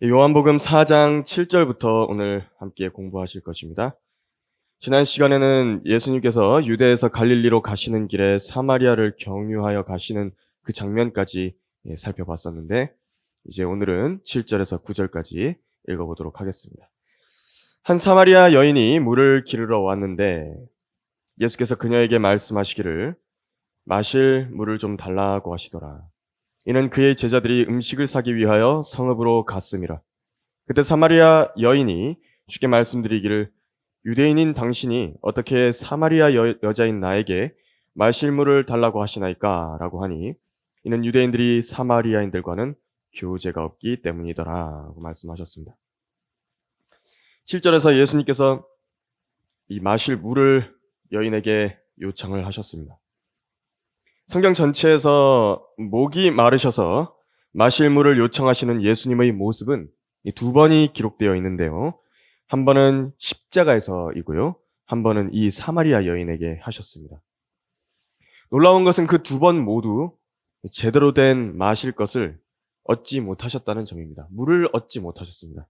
요한복음 4장 7절부터 오늘 함께 공부하실 것입니다. 지난 시간에는 예수님께서 유대에서 갈릴리로 가시는 길에 사마리아를 경유하여 가시는 그 장면까지 살펴봤었는데, 이제 오늘은 7절에서 9절까지 읽어보도록 하겠습니다. 한 사마리아 여인이 물을 기르러 왔는데 예수께서 그녀에게 말씀하시기를 마실 물을 좀 달라고 하시더라. 이는 그의 제자들이 음식을 사기 위하여 성읍으로 갔음이라. 그때 사마리아 여인이 주께 말씀드리기를 유대인인 당신이 어떻게 사마리아 여자인 나에게 마실 물을 달라고 하시나이까? 라고 하니 이는 유대인들이 사마리아인들과는 교제가 없기 때문이더라 라고 말씀하셨습니다. 7절에서 예수님께서 이 마실 물을 여인에게 요청을 하셨습니다. 성경 전체에서 목이 마르셔서 마실 물을 요청하시는 예수님의 모습은 두 번이 기록되어 있는데요. 한 번은 십자가에서이고요. 한 번은 이 사마리아 여인에게 하셨습니다. 놀라운 것은 그 두 번 모두 제대로 된 마실 것을 얻지 못하셨다는 점입니다. 물을 얻지 못하셨습니다.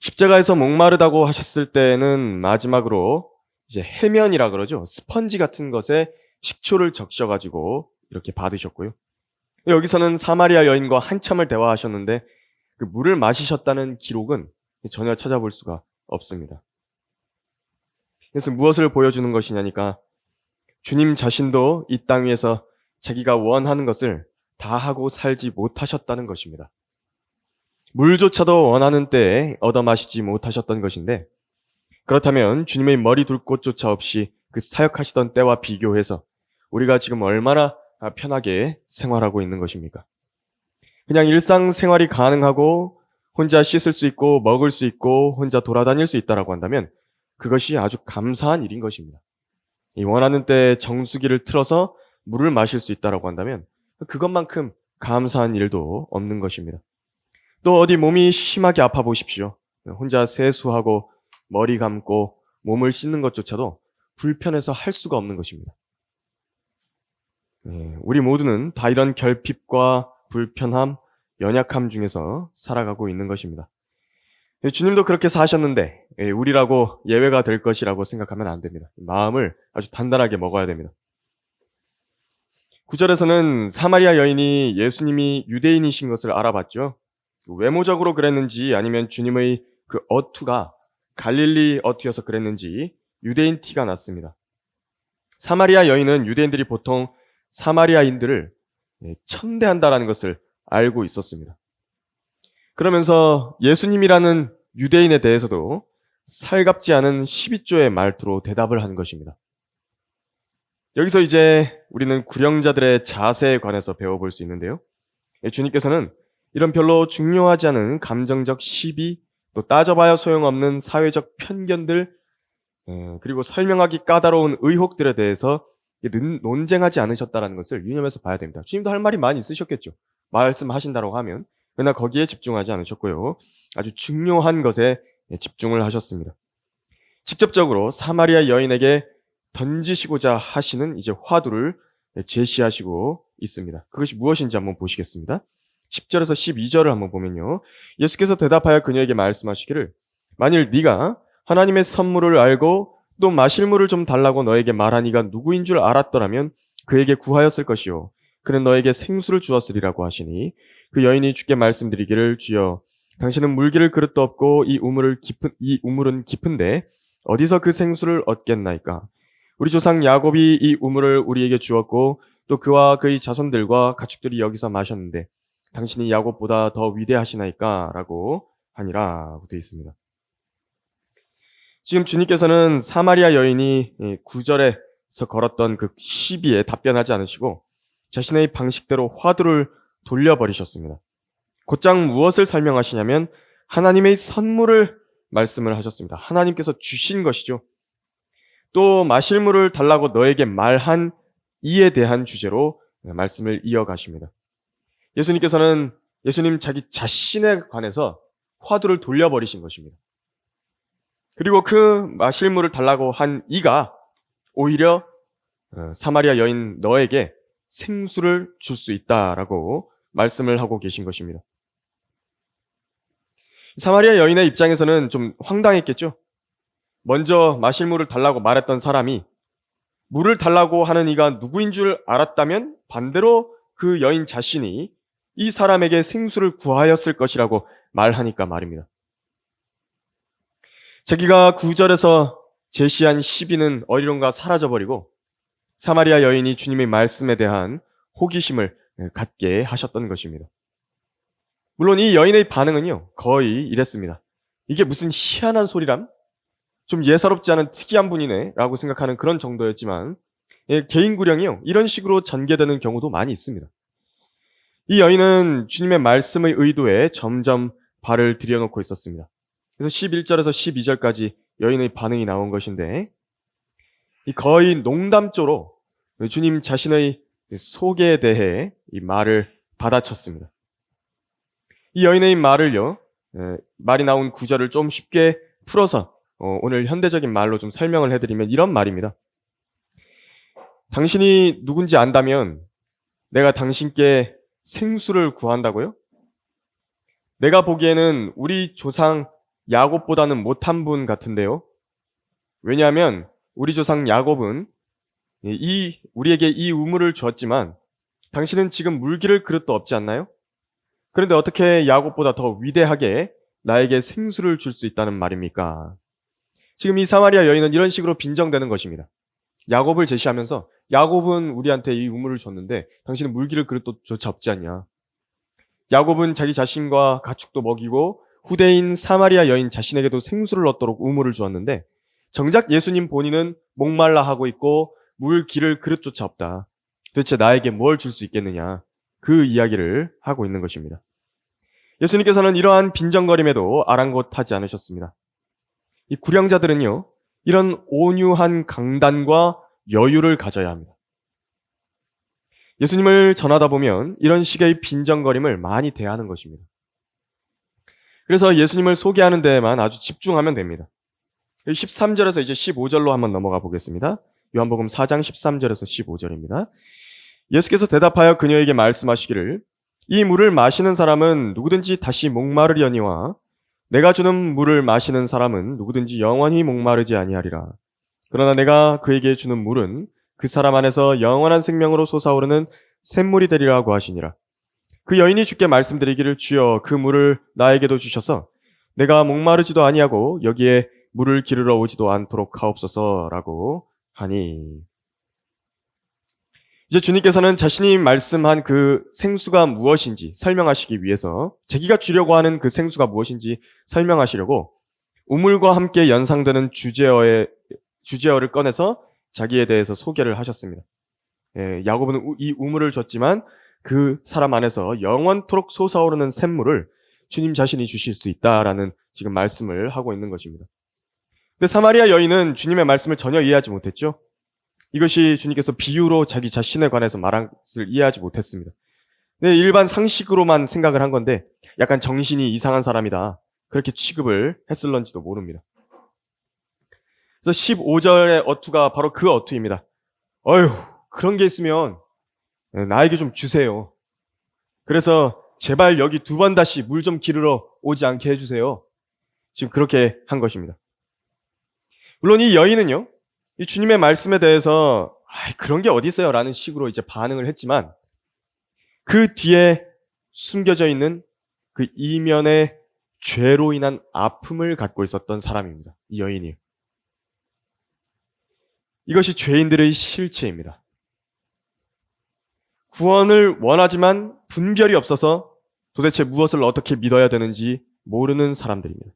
십자가에서 목마르다고 하셨을 때는 마지막으로 이제 해면이라 그러죠. 스펀지 같은 것에 식초를 적셔가지고 이렇게 받으셨고요. 여기서는 사마리아 여인과 한참을 대화하셨는데 그 물을 마시셨다는 기록은 전혀 찾아볼 수가 없습니다. 그래서 무엇을 보여주는 것이냐니까 주님 자신도 이 땅 위에서 자기가 원하는 것을 다 하고 살지 못하셨다는 것입니다. 물조차도 원하는 때에 얻어 마시지 못하셨던 것인데, 그렇다면 주님의 머리 둘 곳조차 없이 그 사역하시던 때와 비교해서 우리가 지금 얼마나 편하게 생활하고 있는 것입니까? 그냥 일상생활이 가능하고 혼자 씻을 수 있고 먹을 수 있고 혼자 돌아다닐 수 있다라고 한다면 그것이 아주 감사한 일인 것입니다. 이 원하는 때에 정수기를 틀어서 물을 마실 수 있다라고 한다면 그것만큼 감사한 일도 없는 것입니다. 또 어디 몸이 심하게 아파 보십시오. 혼자 세수하고 머리 감고 몸을 씻는 것조차도 불편해서 할 수가 없는 것입니다. 우리 모두는 다 이런 결핍과 불편함, 연약함 중에서 살아가고 있는 것입니다. 주님도 그렇게 사셨는데 우리라고 예외가 될 것이라고 생각하면 안 됩니다. 마음을 아주 단단하게 먹어야 됩니다. 9절에서는 사마리아 여인이 예수님이 유대인이신 것을 알아봤죠. 외모적으로 그랬는지 아니면 주님의 그 어투가 갈릴리 어투여서 그랬는지 유대인 티가 났습니다. 사마리아 여인은 유대인들이 보통 사마리아인들을 천대한다라는 것을 알고 있었습니다. 그러면서 예수님이라는 유대인에 대해서도 살갑지 않은 12조의 말투로 대답을 한 것입니다. 여기서 이제 우리는 구령자들의 자세에 관해서 배워볼 수 있는데요. 주님께서는 이런 별로 중요하지 않은 감정적 시비, 또 따져봐야 소용없는 사회적 편견들, 그리고 설명하기 까다로운 의혹들에 대해서 논쟁하지 않으셨다는 것을 유념해서 봐야 됩니다. 주님도 할 말이 많이 있으셨겠죠. 말씀하신다고 하면. 그러나 거기에 집중하지 않으셨고요. 아주 중요한 것에 집중을 하셨습니다. 직접적으로 사마리아 여인에게 던지시고자 하시는 이제 화두를 제시하시고 있습니다. 그것이 무엇인지 한번 보시겠습니다. 10절에서 12절을 한번 보면요. 예수께서 대답하여 그녀에게 말씀하시기를 만일 네가 하나님의 선물을 알고 또 마실 물을 좀 달라고 너에게 말한 이가 누구인 줄 알았더라면 그에게 구하였을 것이요. 그는 너에게 생수를 주었으리라고 하시니 그 여인이 주께 말씀드리기를 주여 당신은 물기를 그릇도 없고 이 우물은 깊은데 어디서 그 생수를 얻겠나이까? 우리 조상 야곱이 이 우물을 우리에게 주었고 또 그와 그의 자손들과 가축들이 여기서 마셨는데 당신이 야곱보다 더 위대하시나이까? 라고 하니라 되어 있습니다. 지금 주님께서는 사마리아 여인이 9절에서 걸었던 그 시비에 답변하지 않으시고 자신의 방식대로 화두를 돌려버리셨습니다. 곧장 무엇을 설명하시냐면 하나님의 선물을 말씀을 하셨습니다. 하나님께서 주신 것이죠. 또 마실 물을 달라고 너에게 말한 이에 대한 주제로 말씀을 이어가십니다. 예수님 자기 자신에 관해서 화두를 돌려버리신 것입니다. 그리고 그 마실 물을 달라고 한 이가 오히려 사마리아 여인 너에게 생수를 줄 수 있다라고 말씀을 하고 계신 것입니다. 사마리아 여인의 입장에서는 좀 황당했겠죠. 먼저 마실 물을 달라고 말했던 사람이 물을 달라고 하는 이가 누구인 줄 알았다면 반대로 그 여인 자신이 이 사람에게 생수를 구하였을 것이라고 말하니까 말입니다. 자기가 9절에서 제시한 시비는 어디론가 사라져버리고 사마리아 여인이 주님의 말씀에 대한 호기심을 갖게 하셨던 것입니다. 물론 이 여인의 반응은요, 거의 이랬습니다. 이게 무슨 희한한 소리람? 좀 예사롭지 않은 특이한 분이네 라고 생각하는 그런 정도였지만 개인 구령이요, 이런 식으로 전개되는 경우도 많이 있습니다. 이 여인은 주님의 말씀의 의도에 점점 발을 들여놓고 있었습니다. 그래서 11절에서 12절까지 여인의 반응이 나온 것인데 거의 농담조로 주님 자신의 소개에 대해 이 말을 받아쳤습니다. 이 여인의 말을요, 말이 나온 구절을 좀 쉽게 풀어서 오늘 현대적인 말로 좀 설명을 해드리면 이런 말입니다. 당신이 누군지 안다면 내가 당신께 생수를 구한다고요? 내가 보기에는 우리 조상 야곱보다는 못한 분 같은데요. 왜냐하면 우리 조상 야곱은 우리에게 이 우물을 주었지만 당신은 지금 물기를 그릇도 없지 않나요? 그런데 어떻게 야곱보다 더 위대하게 나에게 생수를 줄 수 있다는 말입니까? 지금 이 사마리아 여인은 이런 식으로 빈정대는 것입니다. 야곱을 제시하면서 야곱은 우리한테 이 우물을 줬는데 당신은 물기를 그릇조차 없지 않냐. 야곱은 자기 자신과 가축도 먹이고 후대인 사마리아 여인 자신에게도 생수를 얻도록 우물을 주었는데 정작 예수님 본인은 목말라 하고 있고 물 기를 그릇조차 없다. 도대체 나에게 뭘 줄 수 있겠느냐. 그 이야기를 하고 있는 것입니다. 예수님께서는 이러한 빈정거림에도 아랑곳하지 않으셨습니다. 이 구령자들은요, 이런 온유한 강단과 여유를 가져야 합니다. 예수님을 전하다 보면 이런 식의 빈정거림을 많이 대하는 것입니다. 그래서 예수님을 소개하는 데에만 아주 집중하면 됩니다. 13절에서 이제 15절로 한번 넘어가 보겠습니다. 요한복음 4장 13절에서 15절입니다. 예수께서 대답하여 그녀에게 말씀하시기를 이 물을 마시는 사람은 누구든지 다시 목마르려니와 내가 주는 물을 마시는 사람은 누구든지 영원히 목마르지 아니하리라. 그러나 내가 그에게 주는 물은 그 사람 안에서 영원한 생명으로 솟아오르는 샘물이 되리라고 하시니라. 그 여인이 주께 말씀드리기를 주여 그 물을 나에게도 주셔서 내가 목마르지도 아니하고 여기에 물을 기르러 오지도 않도록 하옵소서라고 하니. 이제 주님께서는 자신이 말씀한 그 생수가 무엇인지 설명하시기 위해서 자기가 주려고 하는 그 생수가 무엇인지 설명하시려고 우물과 함께 연상되는 주제어를 꺼내서 자기에 대해서 소개를 하셨습니다. 야곱은 이 우물을 줬지만 그 사람 안에서 영원토록 솟아오르는 샘물을 주님 자신이 주실 수 있다라는 지금 말씀을 하고 있는 것입니다. 근데 사마리아 여인은 주님의 말씀을 전혀 이해하지 못했죠. 이것이 주님께서 비유로 자기 자신에 관해서 말한 것을 이해하지 못했습니다. 네, 일반 상식으로만 생각을 한 건데 약간 정신이 이상한 사람이다. 그렇게 취급을 했을런지도 모릅니다. 그래서 15절의 어투가 바로 그 어투입니다. 어휴, 그런 게 있으면 나에게 좀 주세요. 그래서 제발 여기 2번 다시 물 좀 기르러 오지 않게 해주세요. 지금 그렇게 한 것입니다. 물론 이 여인은요, 이 주님의 말씀에 대해서 그런 게 어디 있어요? 라는 식으로 이제 반응을 했지만 그 뒤에 숨겨져 있는 그 이면의 죄로 인한 아픔을 갖고 있었던 사람입니다. 이 여인이요. 이것이 죄인들의 실체입니다. 구원을 원하지만 분별이 없어서 도대체 무엇을 어떻게 믿어야 되는지 모르는 사람들입니다.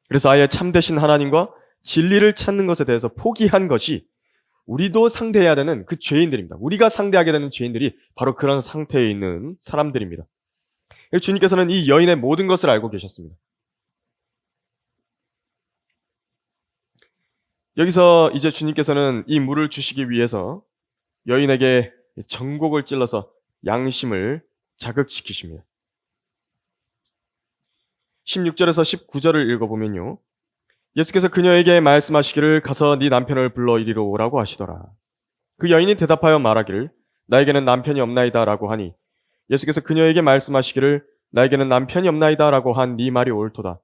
그래서 아예 참되신 하나님과 진리를 찾는 것에 대해서 포기한 것이 우리도 상대해야 되는 그 죄인들입니다. 우리가 상대하게 되는 죄인들이 바로 그런 상태에 있는 사람들입니다. 주님께서는 이 여인의 모든 것을 알고 계셨습니다. 여기서 이제 주님께서는 이 물을 주시기 위해서 여인에게 전곡을 찔러서 양심을 자극시키십니다. 16절에서 19절을 읽어보면요. 예수께서 그녀에게 말씀하시기를 가서 네 남편을 불러 이리로 오라고 하시더라. 그 여인이 대답하여 말하기를 나에게는 남편이 없나이다 라고 하니 예수께서 그녀에게 말씀하시기를 나에게는 남편이 없나이다 라고 한 네 말이 옳도다.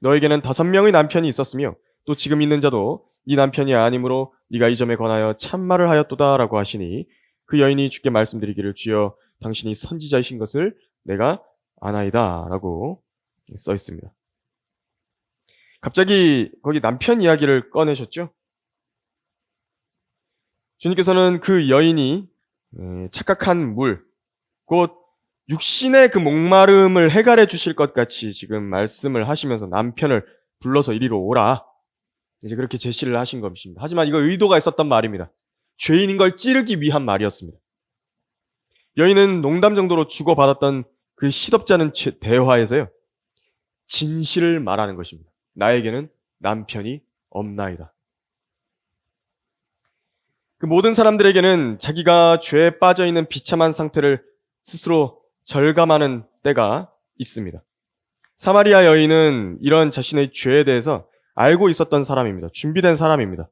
너에게는 5명의 남편이 있었으며 또 지금 있는 자도 네 남편이 아니므로 네가 이 점에 관하여 참말을 하였도다 라고 하시니 그 여인이 주께 말씀드리기를 주여 당신이 선지자이신 것을 내가 아나이다 라고 써 있습니다. 갑자기 거기 남편 이야기를 꺼내셨죠? 주님께서는 그 여인이 착각한 물, 곧 육신의 그 목마름을 해결해 주실 것 같이 지금 말씀을 하시면서 남편을 불러서 이리로 오라. 이제 그렇게 제시를 하신 것입니다. 하지만 이거 의도가 있었던 말입니다. 죄인인 걸 찌르기 위한 말이었습니다. 여인은 농담 정도로 주고받았던 그 시덥지 않은 대화에서요. 진실을 말하는 것입니다. 나에게는 남편이 없나이다. 그 모든 사람들에게는 자기가 죄에 빠져 있는 비참한 상태를 스스로 절감하는 때가 있습니다. 사마리아 여인은 이런 자신의 죄에 대해서 알고 있었던 사람입니다. 준비된 사람입니다.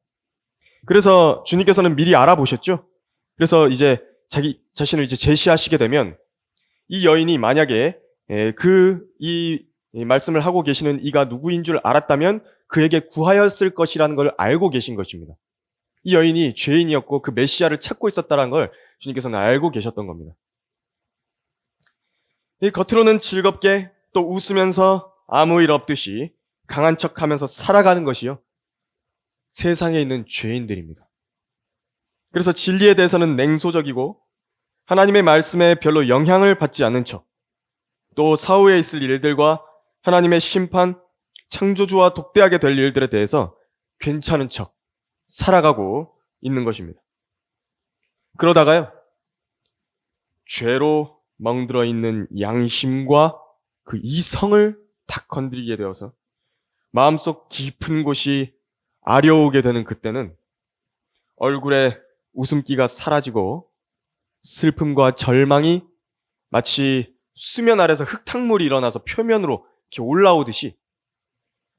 그래서 주님께서는 미리 알아보셨죠? 그래서 이제 자기 자신을 이제 제시하시게 되면 이 여인이 만약에 이 말씀을 하고 계시는 이가 누구인 줄 알았다면 그에게 구하였을 것이라는 걸 알고 계신 것입니다. 이 여인이 죄인이었고 그 메시아를 찾고 있었다는 걸 주님께서는 알고 계셨던 겁니다. 이 겉으로는 즐겁게 또 웃으면서 아무 일 없듯이 강한 척하면서 살아가는 것이요. 세상에 있는 죄인들입니다. 그래서 진리에 대해서는 냉소적이고 하나님의 말씀에 별로 영향을 받지 않는 척, 또 사후에 있을 일들과 하나님의 심판, 창조주와 독대하게 될 일들에 대해서 괜찮은 척 살아가고 있는 것입니다. 그러다가요, 죄로 멍들어 있는 양심과 그 이성을 탁 건드리게 되어서 마음속 깊은 곳이 아려오게 되는 그때는 얼굴에 웃음기가 사라지고 슬픔과 절망이 마치 수면 아래서 흙탕물이 일어나서 표면으로 이렇게 올라오듯이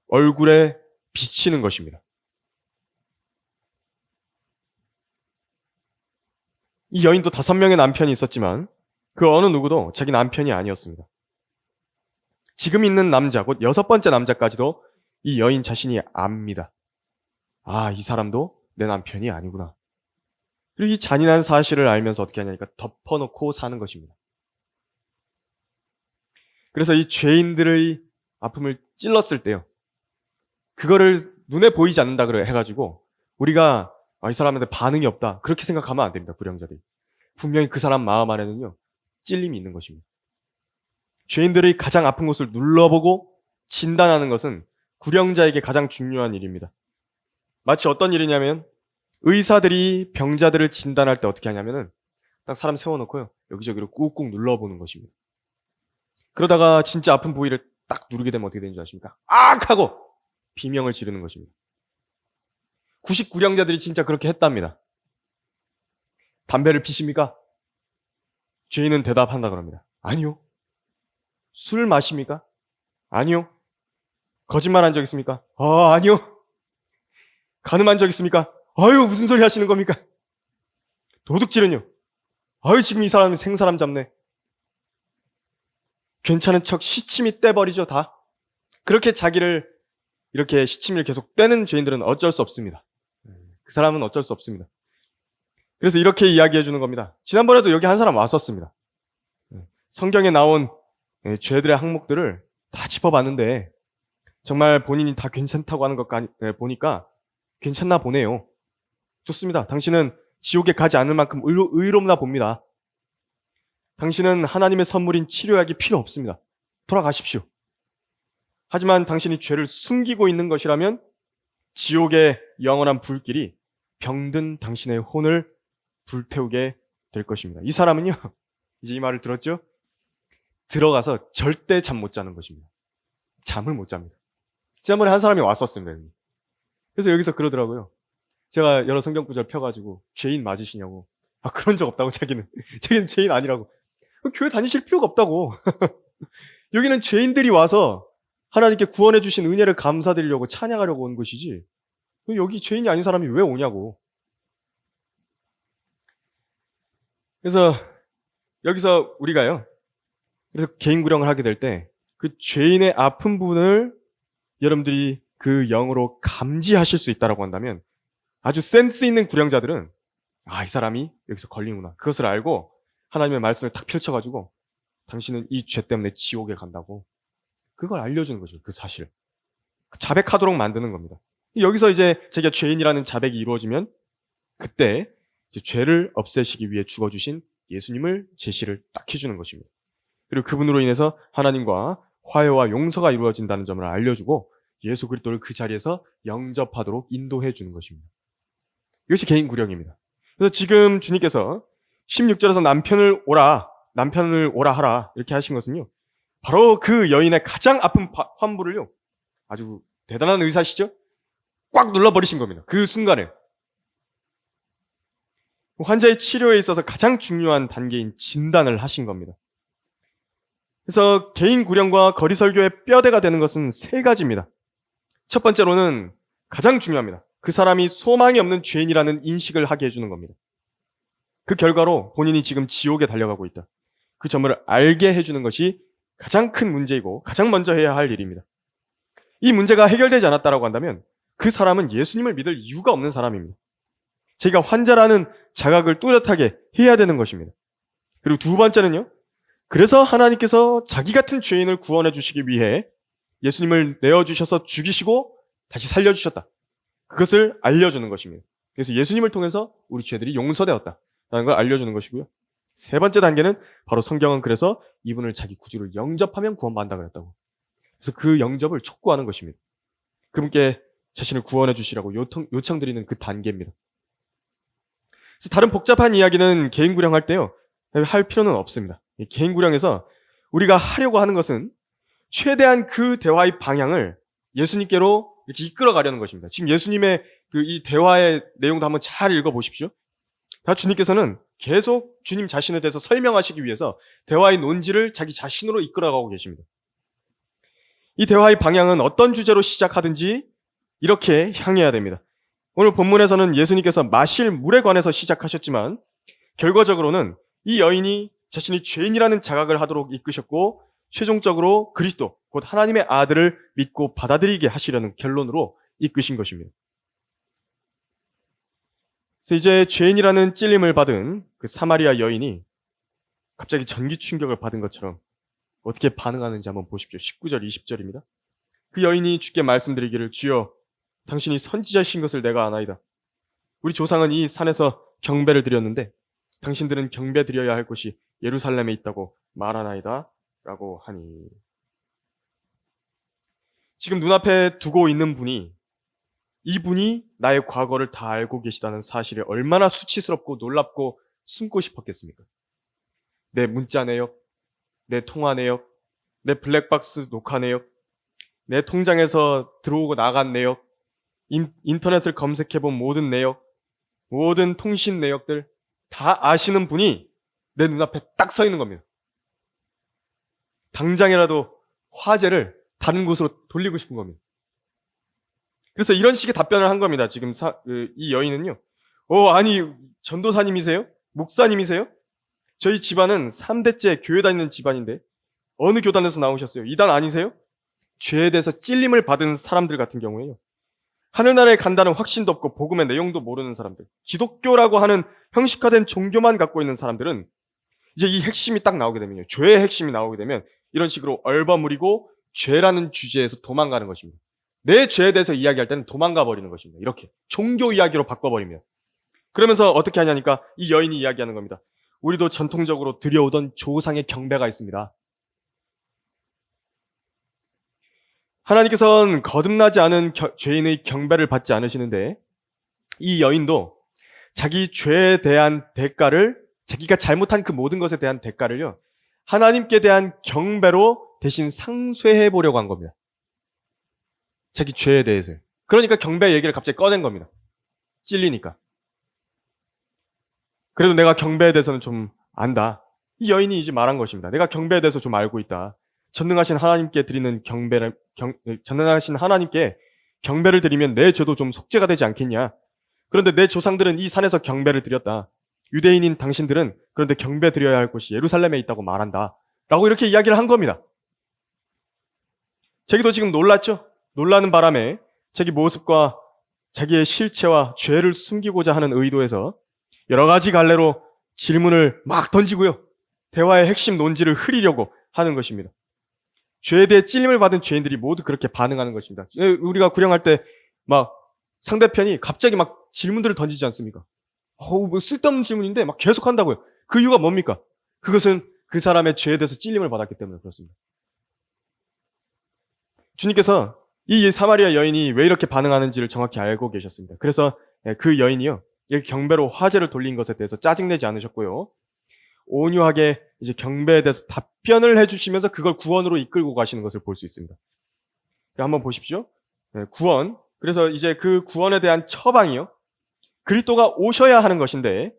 얼굴에 비치는 것입니다. 이 여인도 5명의 남편이 있었지만 그 어느 누구도 자기 남편이 아니었습니다. 지금 있는 남자, 곧 6번째 남자까지도 이 여인 자신이 압니다. 아, 이 사람도 내 남편이 아니구나. 그리고 이 잔인한 사실을 알면서 어떻게 하냐니까 덮어놓고 사는 것입니다. 그래서 이 죄인들의 아픔을 찔렀을 때요. 그거를 눈에 보이지 않는다 해가지고 우리가 이 사람한테 반응이 없다. 그렇게 생각하면 안 됩니다. 불량자들이. 분명히 그 사람 마음 안에는요. 찔림이 있는 것입니다. 죄인들의 가장 아픈 곳을 눌러보고 진단하는 것은 구령자에게 가장 중요한 일입니다. 마치 어떤 일이냐면 의사들이 병자들을 진단할 때 어떻게 하냐면은 딱 사람 세워놓고요. 여기저기로 꾹꾹 눌러보는 것입니다. 그러다가 진짜 아픈 부위를 딱 누르게 되면 어떻게 되는지 아십니까? 악! 하고 비명을 지르는 것입니다. 99령자들이 진짜 그렇게 했답니다. 담배를 피십니까? 죄인은 대답한다 그럽니다. 아니요. 술 마십니까? 아니요. 거짓말한 적 있습니까? 아니요. 간음한 적 있습니까? 아유, 무슨 소리 하시는 겁니까? 도둑질은요? 아유, 지금 이 사람이 생사람 잡네. 괜찮은 척 시치미 떼버리죠, 다. 그렇게 자기를 이렇게 시치미를 계속 떼는 죄인들은 어쩔 수 없습니다. 그 사람은 어쩔 수 없습니다. 그래서 이렇게 이야기해 주는 겁니다. 지난번에도 여기 한 사람 왔었습니다. 성경에 나온 죄들의 항목들을 다 짚어봤는데 정말 본인이 다 괜찮다고 하는 것 보니까 괜찮나 보네요. 좋습니다. 당신은 지옥에 가지 않을 만큼 의롭나 봅니다. 당신은 하나님의 선물인 치료약이 필요 없습니다. 돌아가십시오. 하지만 당신이 죄를 숨기고 있는 것이라면 지옥의 영원한 불길이 병든 당신의 혼을 불태우게 될 것입니다. 이 사람은요, 이제 이 말을 들었죠? 들어가서 절대 잠 못 자는 것입니다. 잠을 못 잡니다. 지난번에 한 사람이 왔었습니다. 그래서 여기서 그러더라고요. 제가 여러 성경 구절 펴가지고 죄인 맞으시냐고. 그런 적 없다고 자기는. 자기는 죄인 아니라고. 교회 다니실 필요가 없다고. 여기는 죄인들이 와서 하나님께 구원해 주신 은혜를 감사드리려고 찬양하려고 온 것이지. 여기 죄인이 아닌 사람이 왜 오냐고. 그래서 여기서 우리가요. 그래서 개인 구령을 하게 될 때 그 죄인의 아픈 부분을 여러분들이 그 영으로 감지하실 수 있다라고 한다면 아주 센스 있는 구령자들은 이 사람이 여기서 걸리는구나. 그것을 알고 하나님의 말씀을 탁 펼쳐가지고 당신은 이 죄 때문에 지옥에 간다고 그걸 알려주는 거죠. 그 사실. 자백하도록 만드는 겁니다. 여기서 이제 자기가 죄인이라는 자백이 이루어지면 그때 이제 죄를 없애시기 위해 죽어주신 예수님을 제시를 딱 해주는 것입니다. 그리고 그분으로 인해서 하나님과 화해와 용서가 이루어진다는 점을 알려주고 예수 그리스도를 그 자리에서 영접하도록 인도해 주는 것입니다. 이것이 개인 구령입니다. 그래서 지금 주님께서 16절에서 남편을 오라 하라 이렇게 하신 것은요. 바로 그 여인의 가장 아픈 환부를요. 아주 대단한 의사시죠? 꽉 눌러버리신 겁니다. 그 순간에. 환자의 치료에 있어서 가장 중요한 단계인 진단을 하신 겁니다. 그래서 개인 구령과 거리 설교의 뼈대가 되는 것은 세 가지입니다. 첫 번째로는 가장 중요합니다. 그 사람이 소망이 없는 죄인이라는 인식을 하게 해주는 겁니다. 그 결과로 본인이 지금 지옥에 달려가고 있다. 그 점을 알게 해주는 것이 가장 큰 문제이고 가장 먼저 해야 할 일입니다. 이 문제가 해결되지 않았다고 한다면 그 사람은 예수님을 믿을 이유가 없는 사람입니다. 제가 환자라는 자각을 뚜렷하게 해야 되는 것입니다. 그리고 두 번째는요. 그래서 하나님께서 자기 같은 죄인을 구원해 주시기 위해 예수님을 내어주셔서 죽이시고 다시 살려주셨다. 그것을 알려주는 것입니다. 그래서 예수님을 통해서 우리 죄들이 용서되었다라는 걸 알려주는 것이고요. 세 번째 단계는 바로 성경은 그래서 이분을 자기 구주를 영접하면 구원받는다 그랬다고. 그래서 그 영접을 촉구하는 것입니다. 그분께 자신을 구원해 주시라고 요청드리는 그 단계입니다. 그래서 다른 복잡한 이야기는 개인 구령할 때요. 할 필요는 없습니다. 개인 구령에서 우리가 하려고 하는 것은 최대한 그 대화의 방향을 예수님께로 이렇게 이끌어 가려는 것입니다. 지금 예수님의 이 대화의 내용도 한번 잘 읽어보십시오. 주님께서는 계속 주님 자신에 대해서 설명하시기 위해서 대화의 논지를 자기 자신으로 이끌어가고 계십니다. 이 대화의 방향은 어떤 주제로 시작하든지 이렇게 향해야 됩니다. 오늘 본문에서는 예수님께서 마실 물에 관해서 시작하셨지만 결과적으로는 이 여인이 자신이 죄인이라는 자각을 하도록 이끄셨고 최종적으로 그리스도, 곧 하나님의 아들을 믿고 받아들이게 하시려는 결론으로 이끄신 것입니다. 그래서 이제 죄인이라는 찔림을 받은 그 사마리아 여인이 갑자기 전기 충격을 받은 것처럼 어떻게 반응하는지 한번 보십시오. 19절, 20절입니다. 그 여인이 주께 말씀드리기를 주여 당신이 선지자신 것을 내가 아나이다. 우리 조상은 이 산에서 경배를 드렸는데 당신들은 경배 드려야 할 곳이 예루살렘에 있다고 말하나이다 라고 하니. 지금 눈앞에 두고 있는 분이 이분이 나의 과거를 다 알고 계시다는 사실에 얼마나 수치스럽고 놀랍고 숨고 싶었겠습니까? 내 문자 내역, 내 통화 내역, 내 블랙박스 녹화 내역, 내 통장에서 들어오고 나간 내역, 인터넷을 검색해본 모든 내역, 모든 통신 내역들 다 아시는 분이 내 눈앞에 딱 서 있는 겁니다. 당장이라도 화제를 다른 곳으로 돌리고 싶은 겁니다. 그래서 이런 식의 답변을 한 겁니다. 지금 이 여인은요. 아니 전도사님이세요? 목사님이세요? 저희 집안은 3대째 교회 다니는 집안인데 어느 교단에서 나오셨어요? 이단 아니세요? 죄에 대해서 찔림을 받은 사람들 같은 경우에요. 하늘나라에 간다는 확신도 없고 복음의 내용도 모르는 사람들, 기독교라고 하는 형식화된 종교만 갖고 있는 사람들은 이제 이 핵심이 딱 나오게 되면요. 죄의 핵심이 나오게 되면 이런 식으로 얼버무리고 죄라는 주제에서 도망가는 것입니다. 내 죄에 대해서 이야기할 때는 도망가 버리는 것입니다. 이렇게 종교 이야기로 바꿔버리면. 그러면서 어떻게 하냐니까 이 여인이 이야기하는 겁니다. 우리도 전통적으로 드려오던 조상의 경배가 있습니다. 하나님께서는 거듭나지 않은 죄인의 경배를 받지 않으시는데 이 여인도 자기 죄에 대한 대가를, 자기가 잘못한 그 모든 것에 대한 대가를요, 하나님께 대한 경배로 대신 상쇄해 보려고 한 겁니다. 자기 죄에 대해서. 그러니까 경배 얘기를 갑자기 꺼낸 겁니다. 찔리니까. 그래도 내가 경배에 대해서는 좀 안다. 이 여인이 이제 말한 것입니다. 내가 경배에 대해서 좀 알고 있다. 전능하신 하나님께 드리는 전능하신 하나님께 경배를 드리면 내 죄도 좀 속죄가 되지 않겠냐. 그런데 내 조상들은 이 산에서 경배를 드렸다. 유대인인 당신들은 그런데 경배 드려야 할 곳이 예루살렘에 있다고 말한다. 라고 이렇게 이야기를 한 겁니다. 자기도 지금 놀랐죠? 놀라는 바람에 자기 모습과 자기의 실체와 죄를 숨기고자 하는 의도에서 여러 가지 갈래로 질문을 막 던지고요. 대화의 핵심 논지를 흐리려고 하는 것입니다. 죄에 대해 찔림을 받은 죄인들이 모두 그렇게 반응하는 것입니다. 우리가 구령할 때 막 상대편이 갑자기 막 질문들을 던지지 않습니까? 뭐 쓸데없는 질문인데 막 계속 한다고요. 그 이유가 뭡니까? 그것은 그 사람의 죄에 대해서 찔림을 받았기 때문에 그렇습니다. 주님께서 이 사마리아 여인이 왜 이렇게 반응하는지를 정확히 알고 계셨습니다. 그래서 그 여인이요, 경배로 화제를 돌린 것에 대해서 짜증내지 않으셨고요. 온유하게 이제 경배에 대해서 답변을 해주시면서 그걸 구원으로 이끌고 가시는 것을 볼 수 있습니다. 한번 보십시오. 구원. 그래서 이제 그 구원에 대한 처방이요, 그리스도가 오셔야 하는 것인데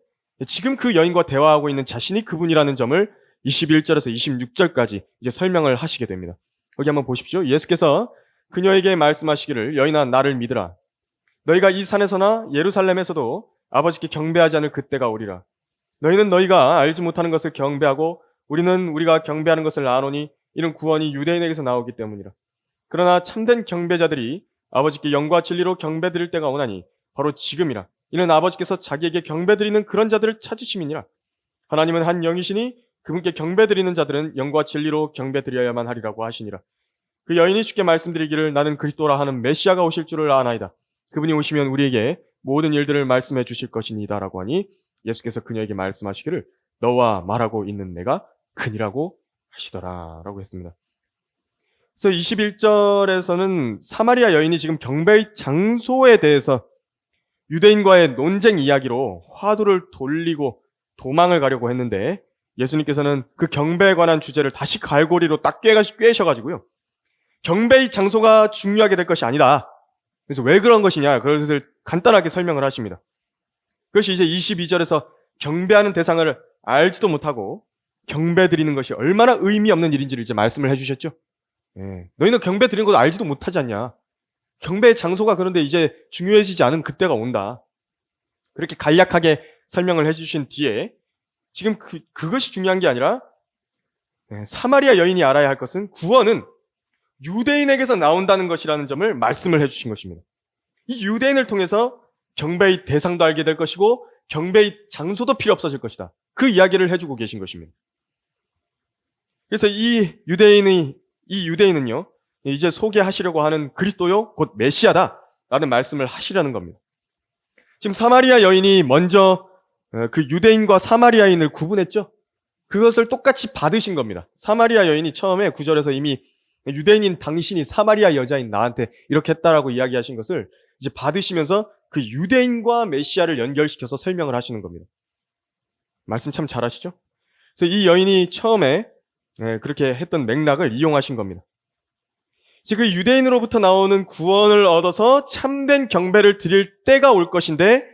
지금 그 여인과 대화하고 있는 자신이 그분이라는 점을 21절에서 26절까지 이제 설명을 하시게 됩니다. 여기 한번 보십시오. 예수께서 그녀에게 말씀하시기를, 여인아 나를 믿으라. 너희가 이 산에서나 예루살렘에서도 아버지께 경배하지 않을 그때가 오리라. 너희는 너희가 알지 못하는 것을 경배하고 우리는 우리가 경배하는 것을 아노니 이는 구원이 유대인에게서 나오기 때문이라. 그러나 참된 경배자들이 아버지께 영과 진리로 경배드릴 때가 오나니 바로 지금이라. 이는 아버지께서 자기에게 경배드리는 그런 자들을 찾으심이니라. 하나님은 한 영이시니 그분께 경배드리는 자들은 영과 진리로 경배드려야만 하리라고 하시니라. 그 여인이 주께 말씀드리기를, 나는 그리스도라 하는 메시아가 오실 줄을 아나이다. 그분이 오시면 우리에게 모든 일들을 말씀해 주실 것이니이다 라고 하니 예수께서 그녀에게 말씀하시기를, 너와 말하고 있는 내가 그니라고 하시더라 라고 했습니다. 그래서 21절에서는 사마리아 여인이 지금 경배의 장소에 대해서 유대인과의 논쟁 이야기로 화두를 돌리고 도망을 가려고 했는데, 예수님께서는 그 경배에 관한 주제를 다시 갈고리로 딱 꿰셔가지고요, 경배의 장소가 중요하게 될 것이 아니다. 그래서 왜 그런 것이냐, 그것을 간단하게 설명을 하십니다. 그것이 이제 22절에서 경배하는 대상을 알지도 못하고 경배 드리는 것이 얼마나 의미 없는 일인지를 이제 말씀을 해주셨죠. 너희는 경배 드리는 것도 알지도 못하지 않냐. 경배의 장소가 그런데 이제 중요해지지 않은 그때가 온다. 그렇게 간략하게 설명을 해주신 뒤에 지금 그것이 중요한 게 아니라 사마리아 여인이 알아야 할 것은 구원은 유대인에게서 나온다는 것이라는 점을 말씀을 해주신 것입니다. 이 유대인을 통해서 경배의 대상도 알게 될 것이고 경배의 장소도 필요 없어질 것이다. 그 이야기를 해주고 계신 것입니다. 그래서 이 유대인은요, 이제 소개하시려고 하는 그리스도요, 곧 메시아다라는 말씀을 하시려는 겁니다. 지금 사마리아 여인이 먼저 그 유대인과 사마리아인을 구분했죠. 그것을 똑같이 받으신 겁니다. 사마리아 여인이 처음에 9절에서 이미 유대인인 당신이 사마리아 여자인 나한테 이렇게 했다라고 이야기하신 것을 이제 받으시면서 그 유대인과 메시아를 연결시켜서 설명을 하시는 겁니다. 말씀 참 잘하시죠? 그래서 이 여인이 처음에 그렇게 했던 맥락을 이용하신 겁니다. 즉, 그 유대인으로부터 나오는 구원을 얻어서 참된 경배를 드릴 때가 올 것인데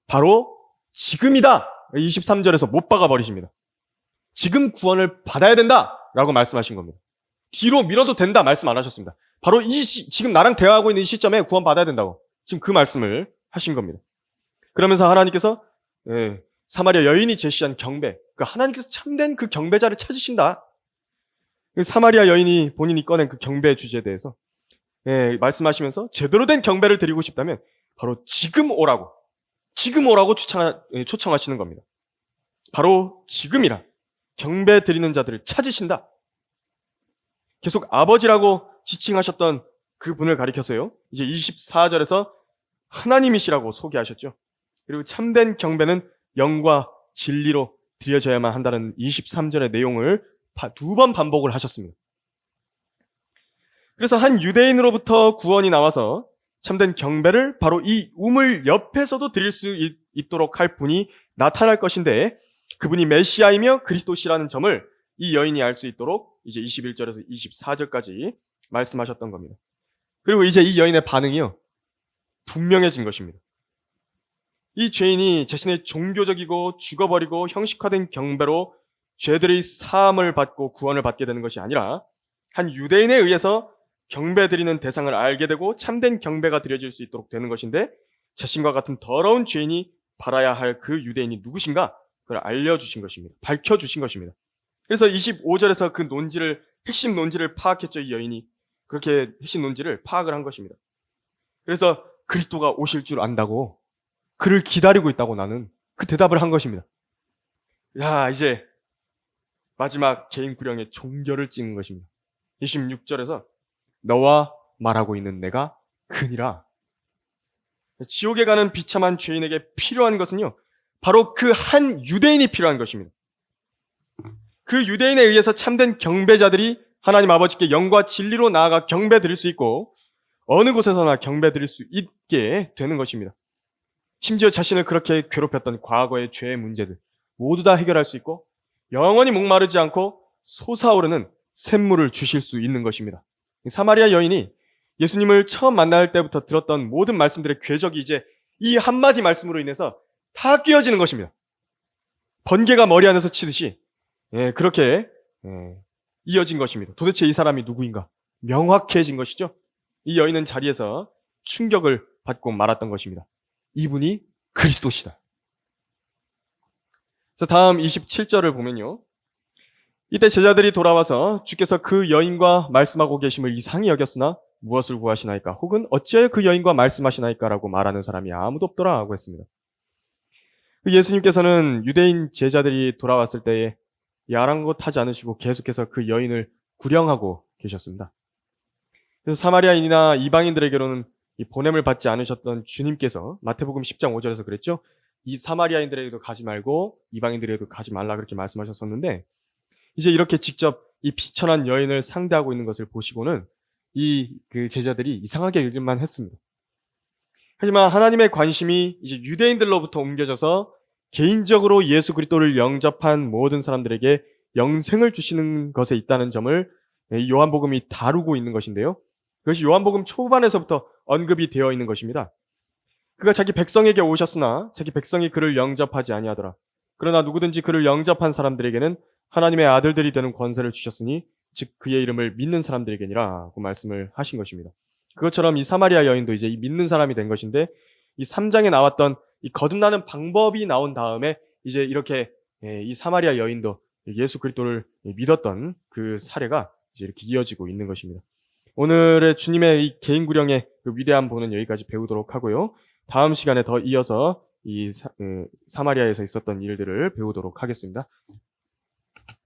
바로 지금이다. 23절에서 못 박아 버리십니다. 지금 구원을 받아야 된다라고 말씀하신 겁니다. 뒤로 밀어도 된다 말씀 안 하셨습니다. 바로 지금 나랑 대화하고 있는 이 시점에 구원 받아야 된다고 지금 그 말씀을 하신 겁니다. 그러면서 하나님께서 사마리아 여인이 제시한 경배, 그러니까 하나님께서 참된 그 경배자를 찾으신다. 사마리아 여인이 본인이 꺼낸 그 경배 주제에 대해서 말씀하시면서 제대로 된 경배를 드리고 싶다면 바로 지금 오라고 초청하시는 겁니다. 바로 지금이라. 경배 드리는 자들을 찾으신다. 계속 아버지라고 지칭하셨던 그분을 가리켜서요, 이제 24절에서 하나님이시라고 소개하셨죠. 그리고 참된 경배는 영과 진리로 드려져야만 한다는 23절의 내용을 2번 반복을 하셨습니다. 그래서 한 유대인으로부터 구원이 나와서 참된 경배를 바로 이 우물 옆에서도 드릴 수 있도록 할 분이 나타날 것인데, 그분이 메시아이며 그리스도시라는 점을 이 여인이 알 수 있도록 이제 21절에서 24절까지 말씀하셨던 겁니다. 그리고 이제 이 여인의 반응이요, 분명해진 것입니다. 이 죄인이 자신의 종교적이고 죽어버리고 형식화된 경배로 죄들의 사함을 받고 구원을 받게 되는 것이 아니라 한 유대인에 의해서 경배 드리는 대상을 알게 되고 참된 경배가 드려질 수 있도록 되는 것인데, 자신과 같은 더러운 죄인이 바라야 할 그 유대인이 누구신가, 그걸 알려주신 것입니다. 밝혀주신 것입니다. 그래서 25절에서 그 핵심 논지를 파악했죠, 이 여인이. 그렇게 핵심 논지를 파악을 한 것입니다. 그래서 그리스도가 오실 줄 안다고, 그를 기다리고 있다고 나는 그 대답을 한 것입니다. 야, 이제 마지막 개인 구령의 종결을 찍는 것입니다. 26절에서 너와 말하고 있는 내가 그니라. 지옥에 가는 비참한 죄인에게 필요한 것은요, 바로 그 한 유대인이 필요한 것입니다. 그 유대인에 의해서 참된 경배자들이 하나님 아버지께 영과 진리로 나아가 경배 드릴 수 있고, 어느 곳에서나 경배 드릴 수 있게 되는 것입니다. 심지어 자신을 그렇게 괴롭혔던 과거의 죄의 문제들 모두 다 해결할 수 있고, 영원히 목마르지 않고 솟아오르는 샘물을 주실 수 있는 것입니다. 사마리아 여인이 예수님을 처음 만날 때부터 들었던 모든 말씀들의 궤적이 이제 이 한마디 말씀으로 인해서 다 끼어지는 것입니다. 번개가 머리 안에서 치듯이 그렇게 이어진 것입니다. 도대체 이 사람이 누구인가? 명확해진 것이죠. 이 여인은 자리에서 충격을 받고 말았던 것입니다. 이분이 그리스도시다. 그래서 다음 27절을 보면요. 이때 제자들이 돌아와서 주께서 그 여인과 말씀하고 계심을 이상히 여겼으나 무엇을 구하시나이까? 혹은 어찌하여 그 여인과 말씀하시나이까? 라고 말하는 사람이 아무도 없더라 하고 했습니다. 예수님께서는 유대인 제자들이 돌아왔을 때에 아랑곳하지 않으시고 계속해서 그 여인을 구령하고 계셨습니다. 그래서 사마리아인이나 이방인들에게로는 이 보냄을 받지 않으셨던 주님께서 마태복음 10장 5절에서 그랬죠. 이 사마리아인들에게도 가지 말고 이방인들에게도 가지 말라 그렇게 말씀하셨었는데, 이제 이렇게 직접 이 비천한 여인을 상대하고 있는 것을 보시고는 그 제자들이 이상하게 읽을만 했습니다. 하지만 하나님의 관심이 이제 유대인들로부터 옮겨져서 개인적으로 예수 그리스도를 영접한 모든 사람들에게 영생을 주시는 것에 있다는 점을 이 요한복음이 다루고 있는 것인데요. 그것이 요한복음 초반에서부터 언급이 되어 있는 것입니다. 그가 자기 백성에게 오셨으나 자기 백성이 그를 영접하지 아니하더라. 그러나 누구든지 그를 영접한 사람들에게는 하나님의 아들들이 되는 권세를 주셨으니 즉 그의 이름을 믿는 사람들에게니라고 말씀을 하신 것입니다. 그것처럼 이 사마리아 여인도 이제 이 믿는 사람이 된 것인데, 이 3장에 나왔던 이 거듭나는 방법이 나온 다음에 이제 이렇게 이 사마리아 여인도 예수 그리스도를 믿었던 그 사례가 이제 이렇게 이어지고 있는 것입니다. 오늘의 주님의 이 개인 구령의 그 위대한 본은 여기까지 배우도록 하고요. 다음 시간에 더 이어서 이 사마리아에서 있었던 일들을 배우도록 하겠습니다.